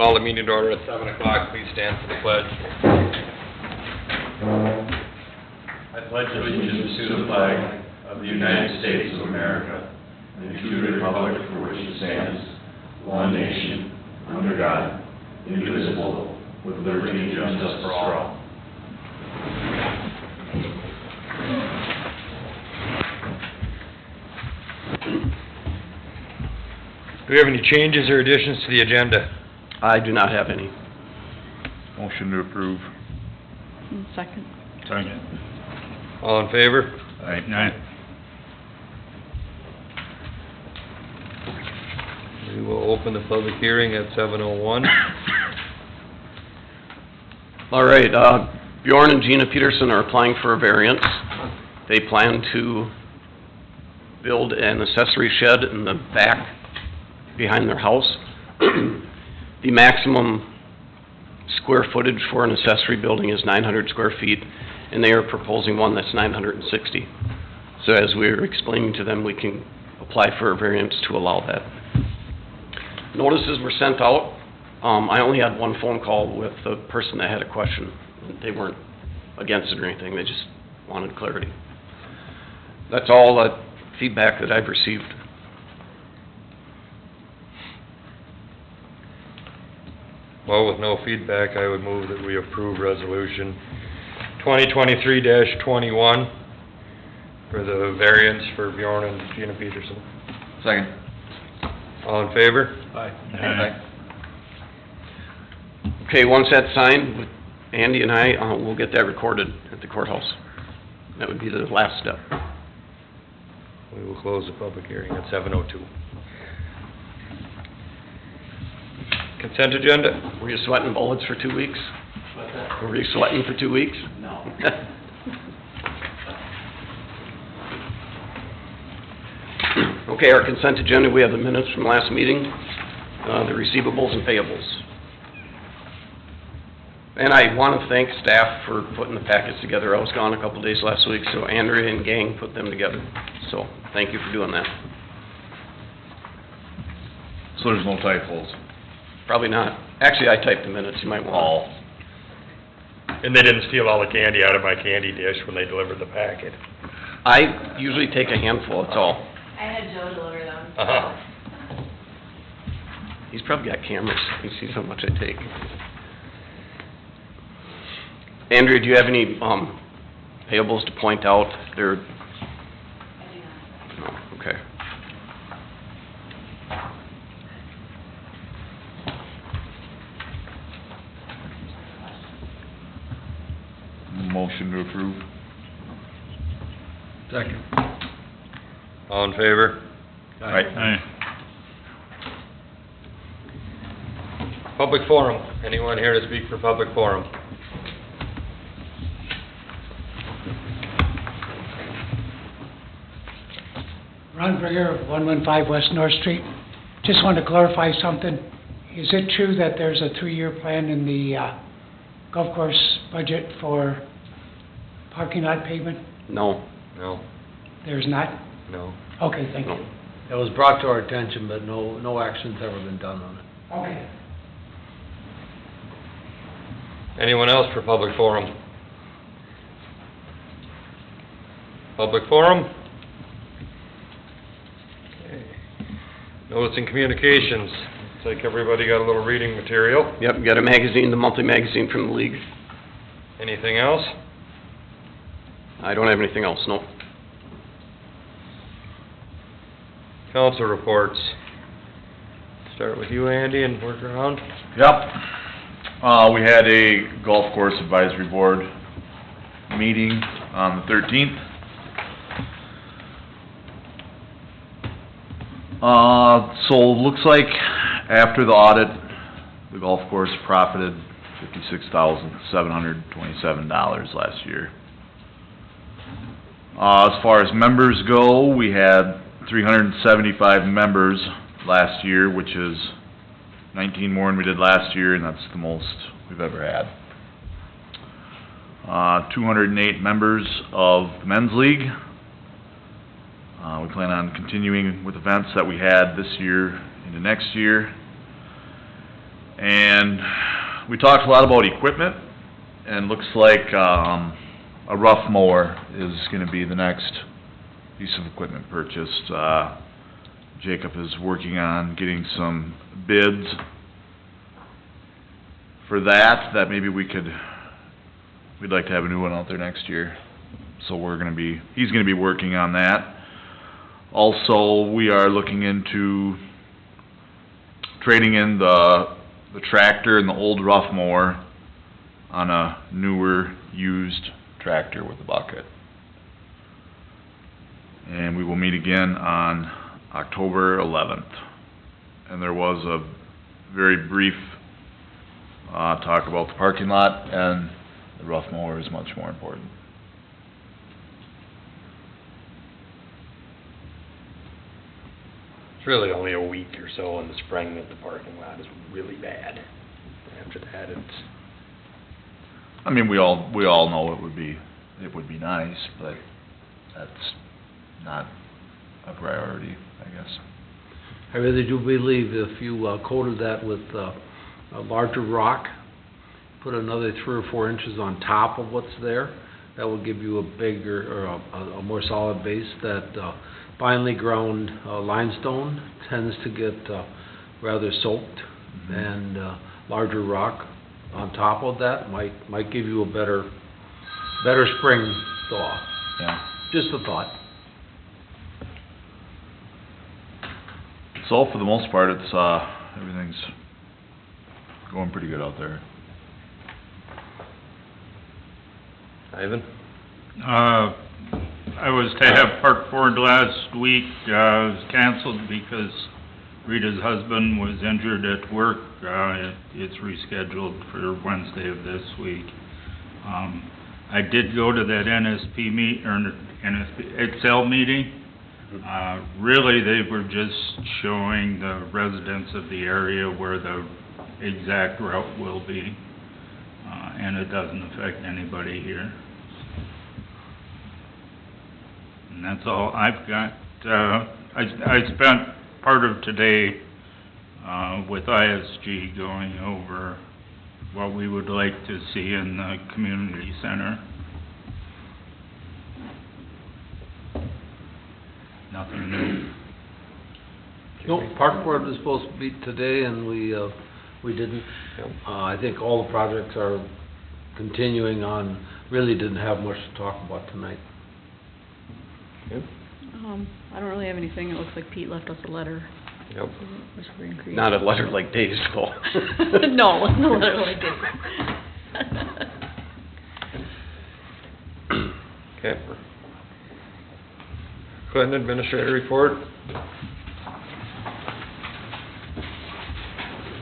Call the meeting to order at 7 o'clock. Please stand for the pledge. I pledge allegiance to the flag of the United States of America and to the republic for which it stands, one nation, under God, indivisible, with liberty and justice for all. Do we have any changes or additions to the agenda? I do not have any. Motion to approve. Second. Second. All in favor? Aye. We will open the public hearing at 7:01. All right, Bjorn and Gina Peterson are applying for a variance. They plan to build an accessory shed in the back behind their house. The maximum square footage for an accessory building is 900 square feet, and they are proposing one that's 960. So as we were explaining to them, we can apply for a variance to allow that. Notices were sent out. I only had one phone call with the person that had a question. They weren't against it or anything, they just wanted clarity. That's all the feedback that I've received. Well, with no feedback, I would move that we approve resolution 2023-21 for the variance for Bjorn and Gina Peterson. Second. All in favor? Aye. Okay, once that's signed, with Andy and I, we'll get that recorded at the courthouse. That would be the last step. We will close the public hearing at 7:02. Consent agenda? Were you sweating bullets for 2 weeks? What's that? Were you sweating for 2 weeks? No. Okay, our consent agenda, we have the minutes from last meeting, the receivables and payables. And I want to thank staff for putting the packets together. I was gone a couple days last week, so Andrea and gang put them together. So, thank you for doing that. So there's no typos? Probably not. Actually, I typed the minutes, you might want And they didn't steal all the candy out of my candy dish when they delivered the packet. I usually take a handful, that's all. I had Joe deliver them. Uh-huh. He's probably got cameras, he sees how much I take. Andrea, do you have any, payables to point out? They're, I do not. no, okay. Motion to approve. Second. All in favor? Aye. Public forum. Anyone here to speak for public forum? Ron Bringer, 115 West North Street. Just wanted to clarify something. Is it true that there's a 3-year plan in the golf course budget for parking lot pavement? No. No, There's not? no. Okay, thank you. No. It was brought to our attention, but no action's ever been done on it. Okay. Anyone else for public forum? Public forum? Okay. Notice and communications. Looks like everybody got a little reading material. Yep, got a magazine, the monthly magazine from the league. Anything else? I don't have anything else, no. Council reports. Start with you, Andy, and work around. Yep. We had a golf course advisory board meeting on the 13th. So looks like after the audit, the golf course profited $56,727 last year. As far as members go, we had 375 members last year, which is 19 more than we did last year, and that's the most we've ever had. 208 members of the men's league. We plan on continuing with events that we had this year into next year. And we talked a lot about equipment, and looks like, a rough mower is gonna be the next piece of equipment purchased. Jacob is working on getting some bids for that maybe we'd like to have a new one out there next year. So he's gonna be working on that. Also, we are looking into trading in the tractor and the old rough mower on a newer, used tractor with a bucket. And we will meet again on October 11th. And there was a very brief, talk about the parking lot, and the rough mower is much more important. It's really only a week or so in the spring that the parking lot is really bad. After that, it's, I mean, we all know it would be nice, but that's not a priority, I guess. I really do believe if you coated that with a larger rock, put another 3 or 4 inches on top of what's there, that will give you a bigger, or a more solid base. That finely ground limestone tends to get rather soaked, and larger rock on top of that might give you a better spring thaw. Yeah. Just a thought. So for the most part, it's, everything's going pretty good out there. Ivan? I was to have Park Board last week, it was canceled because Rita's husband was injured at work. It's rescheduled for Wednesday of this week. I did go to that NSP Excel meeting. Really, they were just showing the residents of the area where the exact route will be, and it doesn't affect anybody here. And that's all I've got. I spent part of today with ISG going over what we would like to see in the community center. Nothing new. No, Park Board was supposed to meet today, and we didn't. I think all the projects are continuing on, really didn't have much to talk about tonight. I don't really have anything. It looks like Pete left us a letter. Yep. Whispering Creek. Not a letter like Dave's, though. No, it wasn't a letter like this. Okay. Clinton Administrator Report?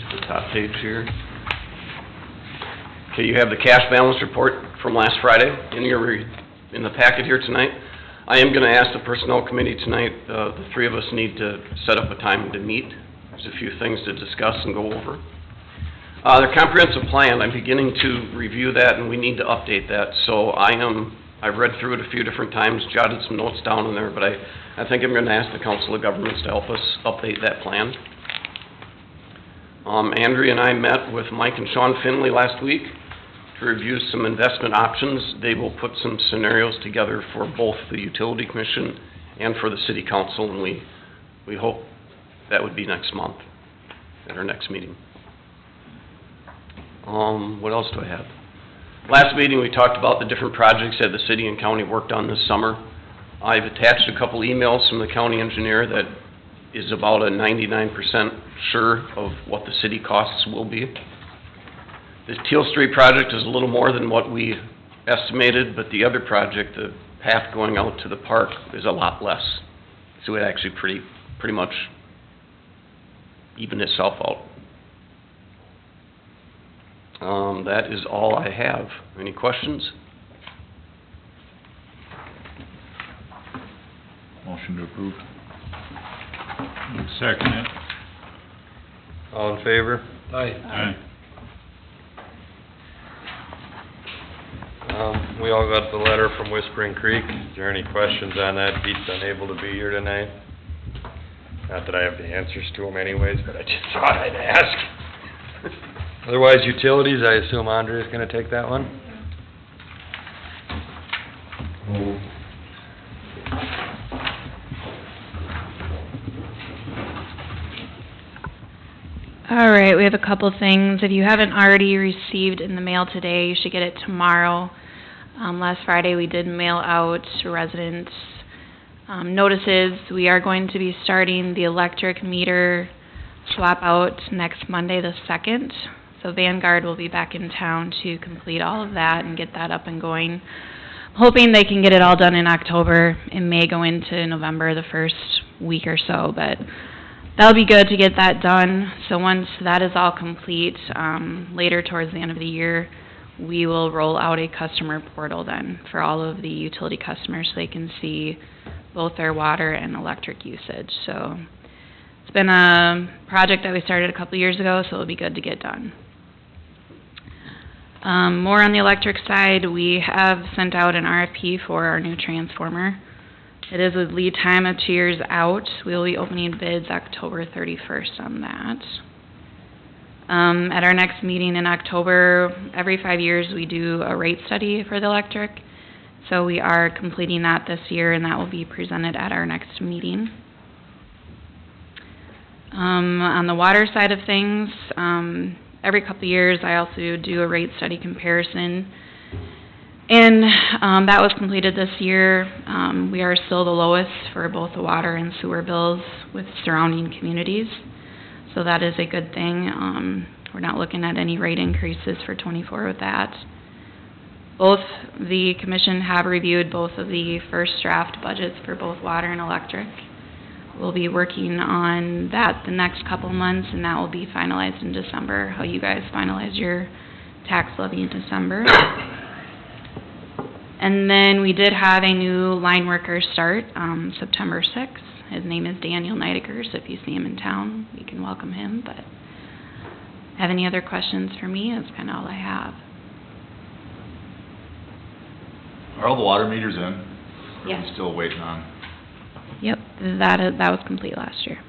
To the top page here. Okay, you have the cash balance report from last Friday in the packet here tonight. I am gonna ask the Personnel Committee tonight, the 3 of us need to set up a time to meet. There's a few things to discuss and go over. The comprehensive plan, I'm beginning to review that, and we need to update that. So I've read through it a few different times, jotted some notes down in there, but I think I'm gonna ask the Council of Governments to help us update that plan. Andrea and I met with Mike and Sean Finley last week to review some investment options. They will put some scenarios together for both the Utility Commission and for the City Council, and we hope that would be next month at our next meeting. What else do I have? Last meeting, we talked about the different projects that the city and county worked on this summer. I've attached a couple emails from the county engineer that is about a 99% sure of what the city costs will be. The Teal Street project is a little more than what we estimated, but the other project, the path going out to the park, is a lot less. So it actually pretty much evened itself out. That is all I have. Any questions? Motion to approve. Second it. All in favor? Aye. We all got the letter from Whispering Creek. Is there any questions on that? Pete's unable to be here tonight. Not that I have the answers to them anyways, but I just thought I'd ask. Otherwise, utilities, I assume Andrea's gonna take that one? All right, we have a couple things. If you haven't already received in the mail today, you should get it tomorrow. Last Friday, we did mail out residents notices. We are going to be starting the electric meter swap out next Monday, the 2nd. So Vanguard will be back in town to complete all of that and get that up and going. Hoping they can get it all done in October. It may go into November, the first week or so, but that'll be good to get that done. So once that is all complete, later towards the end of the year, we will roll out a customer portal then for all of the utility customers so they can see both their water and electric usage. So it's been a project that we started a couple years ago, so it'll be good to get done. More on the electric side, we have sent out an RFP for our new transformer. It is a lead time of 2 years out. We will be opening bids October 31st on that. At our next meeting in October, every 5 years we do a rate study for the electric. So we are completing that this year, and that will be presented at our next meeting. On the water side of things, every couple of years I also do a rate study comparison. And that was completed this year. We are still the lowest for both the water and sewer bills with surrounding communities. So that is a good thing. We're not looking at any rate increases for '24 with that. Both the commission have reviewed both of the first draft budgets for both water and electric. We'll be working on that the next couple months, and that will be finalized in December, how you guys finalize your tax levy in December. And then we did have a new line worker start September 6th. His name is Daniel Neidiger, so if you see him in town, you can welcome him. But have any other questions for me? That's kind of all I have. Are all the water meters in? Or Yes. are we still waiting on? Yep, that was complete last year.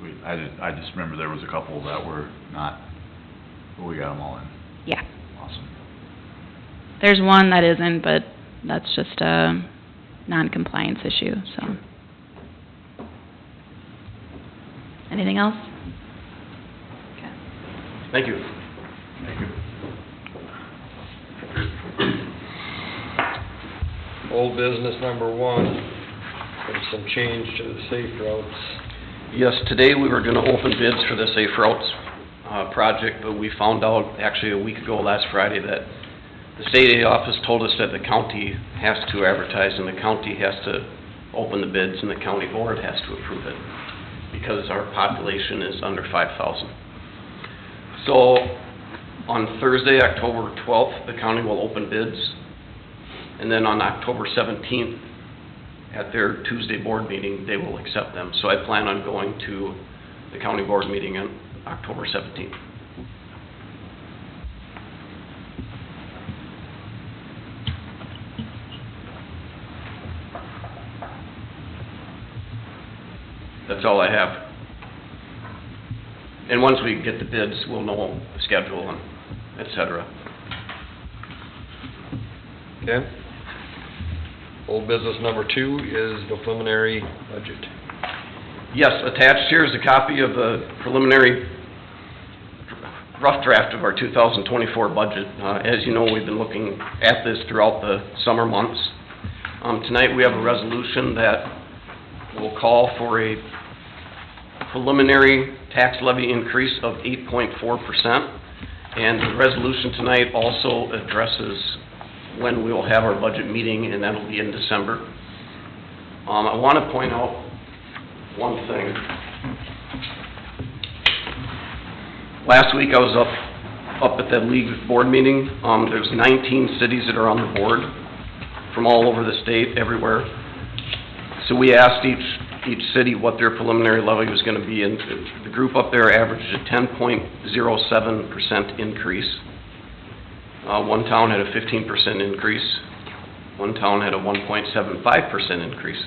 Sweet. I just remember there was a couple that were not, but we got them all in. Yeah. Awesome. There's one that isn't, but that's just a non-compliance issue, so. Anything else? Okay. Thank you. Thank you. Old business number 1, there's some change to the safe routes. Yes, today we were gonna open bids for the Safe Routes, project, but we found out actually a week ago, last Friday, that the state aid office told us that the county has to advertise and the county has to open the bids and the county board has to approve it because our population is under 5,000. So on Thursday, October 12th, the county will open bids, and then on October 17th, at their Tuesday board meeting, they will accept them. So I plan on going to the county board meeting on October 17th. That's all I have. And once we get the bids, we'll know the schedule and et cetera. Okay? Old business number 2 is the preliminary budget. Yes, attached here is a copy of the preliminary rough draft of our 2024 budget. As you know, we've been looking at this throughout the summer months. Tonight we have a resolution that will call for a preliminary tax levy increase of 8.4%. And the resolution tonight also addresses when we will have our budget meeting, and that'll be in December. I want to point out one thing. Last week I was up at that league board meeting. There's 19 cities that are on the board from all over the state, everywhere. So we asked each city what their preliminary levy was going to be, and the group up there averaged a 10.07% increase. One town had a 15% increase. One town had a 1.75% increase.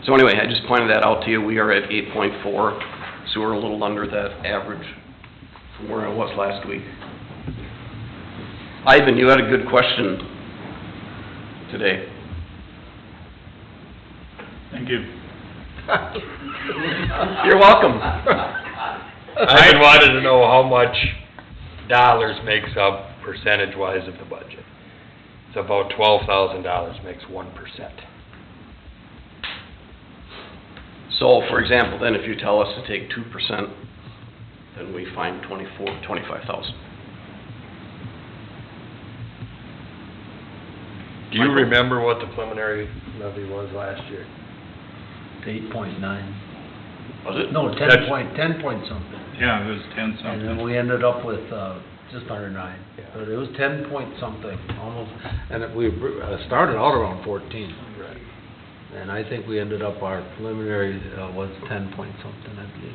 So anyway, I just pointed that out to you. We are at 8.4, so we're a little under that average. from where I was last week. Ivan, you had a good question today. Thank you. You're welcome. I wanted to know how much dollars makes up percentage-wise of the budget. It's about $12,000 makes 1%. So, for example, then if you tell us to take 2%, then we find 25,000. Do you remember what the preliminary levy was last year? 8.9. Was it? No, That's- 10 point something. Yeah, it was 10 And then something. we ended up with, just under 9. Yeah. But it was 10 point something, almost, and we started out around 14. Right. And I think we ended up, our preliminary, was 10 point something, I believe.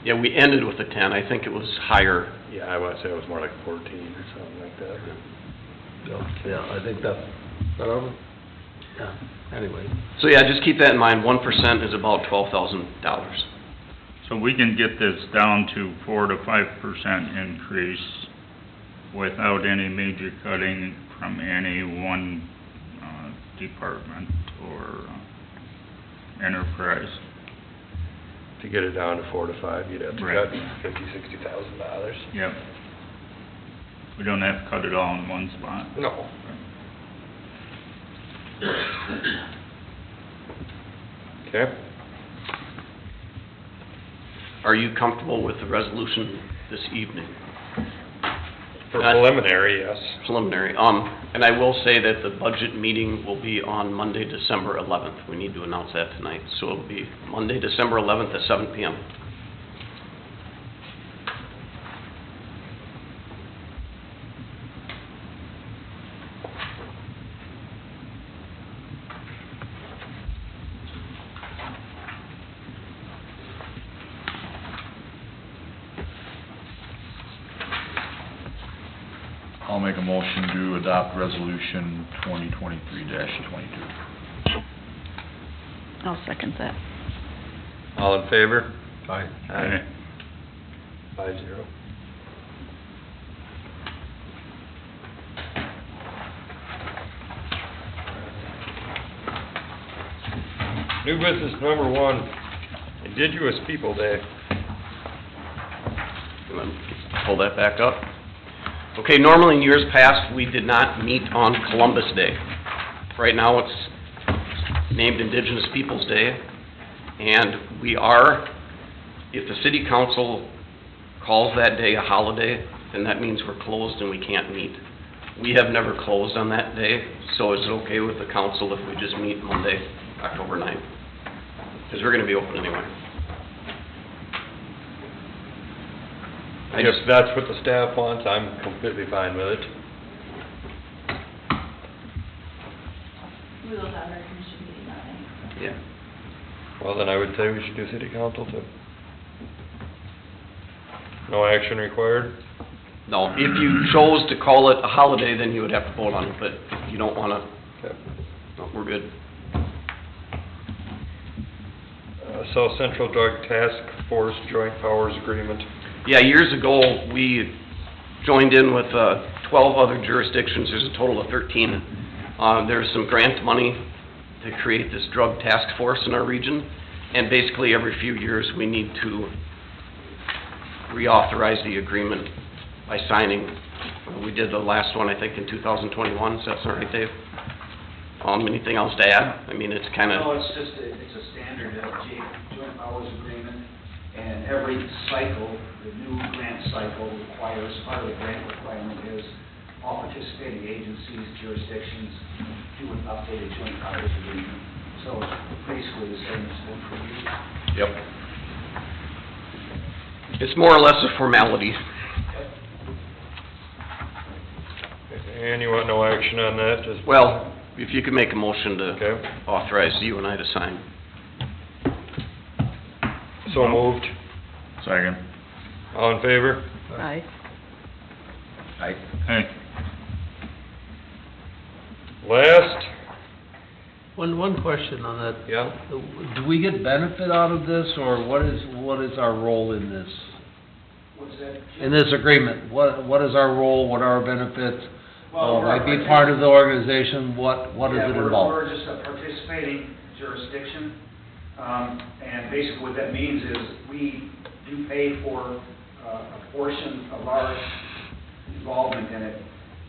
Yeah, we ended with a 10. I think it was higher. Yeah, I would say it was more like 14 or something like that. Yeah, I think that's, yeah, anyway. So yeah, just keep that in mind. 1% is about $12,000. So we can get this down to 4 to 5% increase without any major cutting from any one, department or, enterprise. To get it down to 4 to 5, you'd have to Right. cut $50,000-$60,000. Yep. We don't have to cut it all in one spot. No. Okay. Are you comfortable with the resolution this evening? For preliminary, yes. Preliminary. And I will say that the budget meeting will be on Monday, December 11th. We need to announce that tonight. So it'll be Monday, December 11th at 7 PM. I'll make a motion to adopt resolution 2023-22. I'll second that. All in favor? Aye. Okay. 5-0. New business number 1, Indigenous People Day. And then pull that back up. Okay, normally in years past, we did not meet on Columbus Day. Right now, it's named Indigenous Peoples' Day, and we are, if the city council calls that day a holiday, then that means we're closed and we can't meet. We have never closed on that day, so is it okay with the council if we just meet Monday, October 9th? Because we're gonna be open anyway. If that's what the staff wants, I'm completely fine with it. We will have our commission meeting that night. Yeah. Well, then I would say we should do city council too. No action required? No, if you chose to call it a holiday, then you would have to vote on it, but if you don't wanna, Okay. no, we're good. South Central Drug Task Force Joint Powers Agreement. Yeah, years ago, we joined in with 12 other jurisdictions, there's a total of 13. There's some grant money to create this drug task force in our region, and basically every few years, we need to reauthorize the agreement by signing. We did the last one, I think, in 2021, is that sound right, Dave? Anything else to add? I mean, it's kinda... No, it's just, it's a standard joint powers agreement, and every cycle, the new grant cycle requires, part of the grant requirement is all participating agencies, jurisdictions do an updated joint powers agreement. So it's basically the same as been for years. Yep. It's more or less a formality. And you want no action on that, just... Well, if you could make a motion to Okay, authorize you and I to sign. so moved. Second. All in favor? Aye. Aye. Hey, Last, One question on that. yeah, Do we get benefit out of this, or what is our role in this? What's that? Jim? In this agreement, what is our role, what are our benefits? Well, we're Might be part of the organization, what does Yeah, it we're involve? just a participating jurisdiction, and basically what that means is we do pay for a portion of our involvement in it,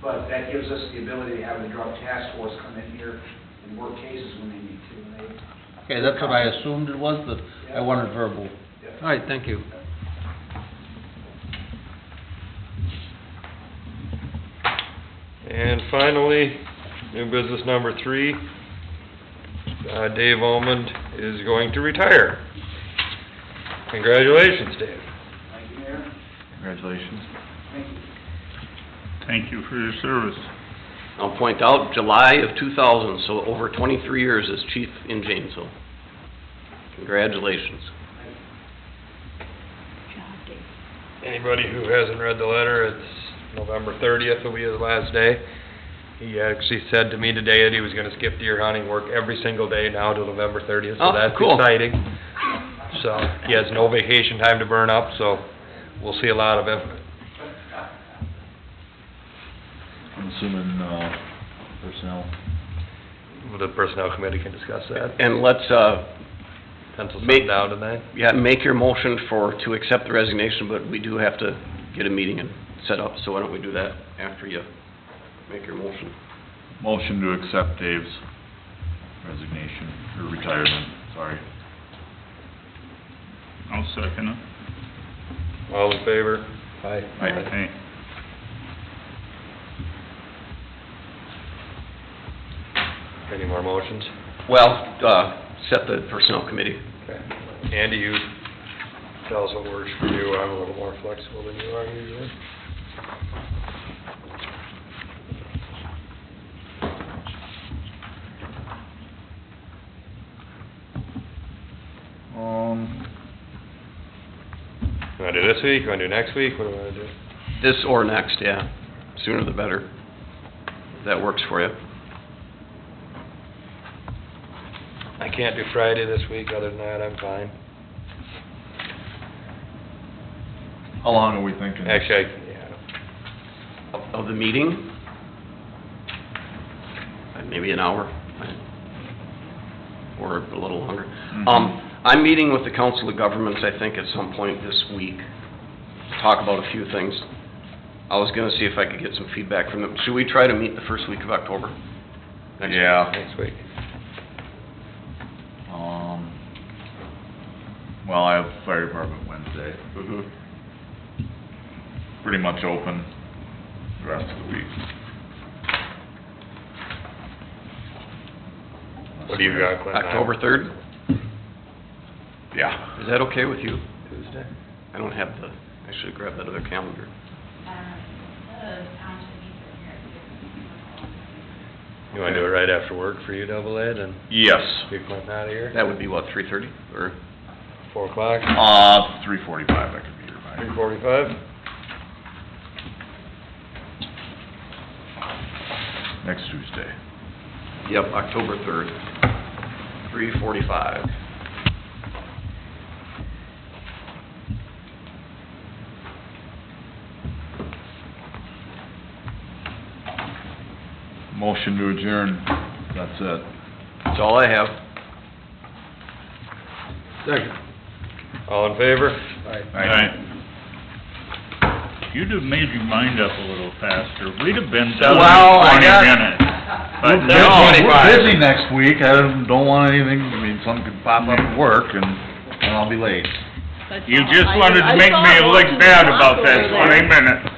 but that gives us the ability to have the drug task force come in here and work cases when they need to. And they- Okay, that's what I assumed it was, but I wanted verbal. Yeah. All right, thank you. And finally, new business number 3, Dave Almond is going to retire. Congratulations, Dave. Thank you, Mayor. Congratulations. Thank you. Thank you for your service. I'll point out, July of 2000, so over 23 years as chief in Janesville. Congratulations. Job, Dave. Anybody who hasn't read the letter, it's November 30th will be his last day. He actually said to me today that he was gonna skip deer hunting, work every single day now till November 30th, so Oh, that's cool. exciting. So, he has no vacation time to burn up, so we'll see a lot of him. I'm assuming, personnel. The personnel committee can discuss that. And let's, Pencil Make- something down tonight. yeah, make your motion to accept the resignation, but we do have to get a meeting and set up, so why don't we do that after you make your motion? Motion to accept Dave's resignation, or retirement, sorry. I'll second it. All in favor? Aye. Hey, Any more motions? Well, set the personnel committee. Okay. Andy, you tell us what works for you. I'm a little more flexible than you are usually. You wanna do this week? You wanna do next week? What do you wanna do? This or next, yeah. Sooner the better. If that works for you. I can't do Friday this week. Other than that, I'm fine. How long are we thinking? Actually, yeah. Of the meeting? Maybe an hour, or a little longer. I'm meeting with the Council of Governments, I think, at some point this week, to talk about a few things. I was gonna see if I could get some feedback from them. Should we try to meet the first week of October? Next Yeah. Next week. Well, I have fire department Wednesday, week? Mm-hmm. pretty much open the rest of the week. What do you got, Clint? October 3rd? Yeah. Is that okay with you? Tuesday? I don't have the, I should've grabbed that other calendar. You wanna do it right after work for you, double Ed, and Yes. get Clint out of here? That would be what, 3:30, or? 4 o'clock? 3:45 I could be here by. 3:45? Next Tuesday. Yep, October 3rd, 3:45. Motion to adjourn, that's it. That's all I have. Second. All in favor? Alright. If you'd have made your mind up a little faster, we'd have been done Well, I in 20 got- minutes. But We're no, busy next week, I don't want anything, I mean, something could pop up at work and I'll be late. you just wanted to make me look bad about that 20 minutes.